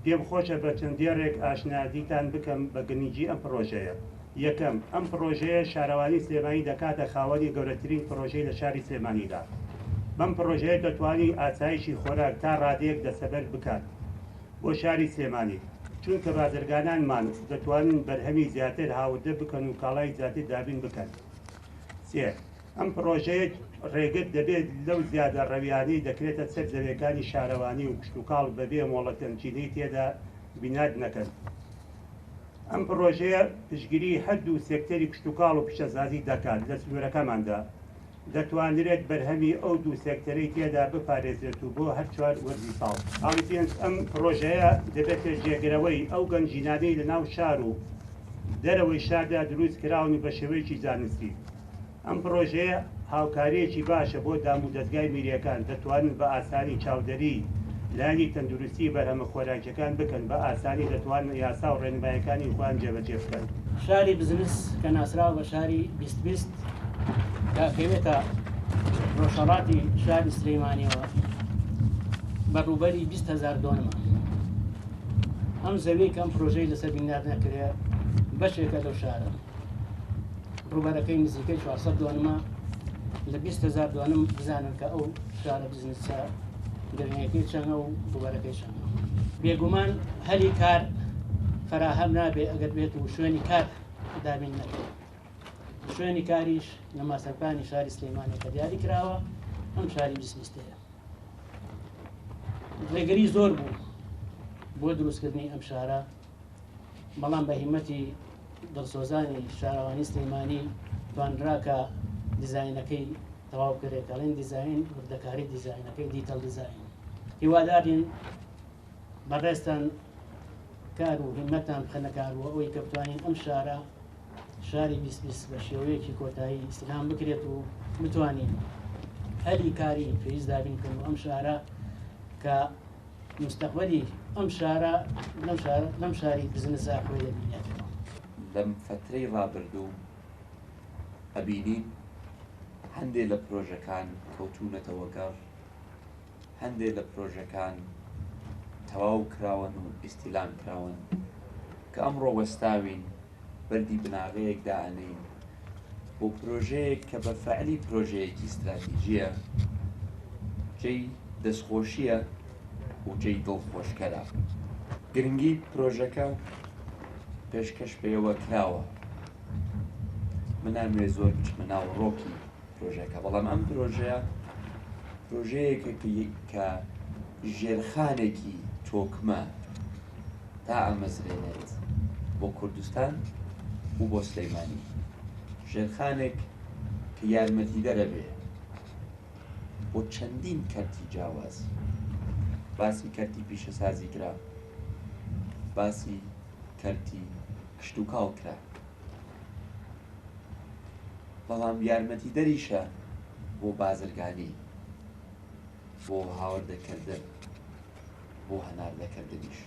پێم خۆشە بە چەندێڕێک ئاشنادیتان بکەم بە گرنگی ئەم پرۆژەیە. یەکەم، ئەم پرۆژەیە شارەوانی سلێمانی دەکاتە خاوەنی گەورەترین پرۆژەی لە شاری سلێمانیدا. بەم پرۆژەیە دەتوانین ئاسایشی خۆراک تا ڕادەیەک دەسەبەر بکات بۆ شاری سلێمانی، چونکە بازرگانانمان دەتوانن بەرهەمی زیاتر هاوردە بکەن و کاڵای زیاتر دابین بکەن. سێ، ئەم پرۆژەیە ڕێگەت دەبێت لەو زیادە ڕەویانەی دەکرێتە سەر زەویەکانی شارەوانی و کشتتوکاڵ بەبێ مۆڵەت تەمکینەی تێدا بینات نەکەن. ئەم پرۆژەیە پشتگیری هەردوو سێکتەری کشتتوکاڵ و پیشەسازی دەکات لە سنوورەکەماندا. دەتوانرێت بەرهەمی ئەو دوو سێکتەرەی تێدا بپارێزرێت و بۆ هەر 4 وەرزی ساڵ. ئاڵپێنج، ئەم پرۆژەیە دەبێتە جێگرەوەی ئەو گەنجینانەی لە ناو شار و دەرەوەی شاردا دروست کراون بە شێوەیەکی زانستی. ئەم پرۆژەیە هاوکاریەکی باشە بۆ دام و دەستگای میریەکان، دەتوانن بە ئاسانی چاودەری لانی تەندروستی بەرهەمە خۆراکیەکان بکەن، بە ئاسانی دەتوانن یاسا و ڕێنمایەکانی خۆیان جێبەجێ بکەن. شاری بزنس کە ناسراوە بە شاری 2020 داکەوێتە ڕۆژهەڵاتی شاری سلەیمانیەوە بەڕووبەری 20,000 دۆنمە. ئەم زەویەی کە ئەم پرۆژەی لەسەر بینار نەکرێ بەشێکە لەو شارە، ڕووبەرەکەی نزیکەی 400 دۆنمە. لە 20,000 دۆنم بزانن کە ئەو شارە بزنسە گرنگەکەی چەندە و ڕووبەرەکەی چەندە. بێگومان هەلی کار فراهەم نابێ ئەگەر بێت و شوێنی کار دابین نەکرێت. شوێنی کاریش لە ماسەرپانی شاری سلەیمانی کە دیاری کراوە ئەم شاری 2020ەیە. ڕێگەری زۆر بوو بۆ دروستکردنی ئەم شارە، بەڵام بە هیمەتی دڵسۆزانی شارەوانی سلەیمانی توانراکە دیزاینەکەی تەواو کرێت. دەڵێن دیزاین وردەکاری دیزاینەکەی دیتەڵ دیزاین. هیوادارین بەڕێستان کار و هیمەتان بخەنەکارەوە ئەوەی کە بتوانین ئەم شارە شاری 2020 بە شێوەیەکی کۆتایی ئیسلام بکرێت و بتوانین هەلی کاری پێویست دابین کردن و ئەم شارە کە مستەقبەلی ئەم شارە لەم شاری بزنسا خۆی دەبینێتەوە. لەم فترەی ڕابردوو ئەبینین هەندێک لە پرۆژەکان کەوتونەتەوە گەڕ، هەندێک لە پرۆژەکان تەواو کراون و ئیستیلام کراون کە ئەمڕۆ وەستاوین بەردی بناغەیەک دائەنین بۆ پرۆژەیەک کە بە فەعلی پرۆژەیەکی استراتیژیە، جێی دەستخۆشیە و جێی دڵخۆشکەرە. گرنگی پرۆژەکە پێشکەش پێوە کراوە. من ناموێ زۆر بچمە ناو ڕۆکی پرۆژەکە، بەڵام ئەم پرۆژەیە پرۆژەیەکە کە ژێرخانێکی تۆکمە تا ئەمەزرێنێت بۆ کوردستان و بۆ سلەیمانی. ژێرخانێک کە یارمەتیدەرە بێ بۆ چەندین کەرتی جیاواز. باسی کەرتی پیشەسازی کرا، باسی کەرتی کشتتوکاڵ کرا، بەڵام یارمەتیدەریشە بۆ بازرگانی، بۆ هاوردەکردن، بۆ هەناردەکردنیش.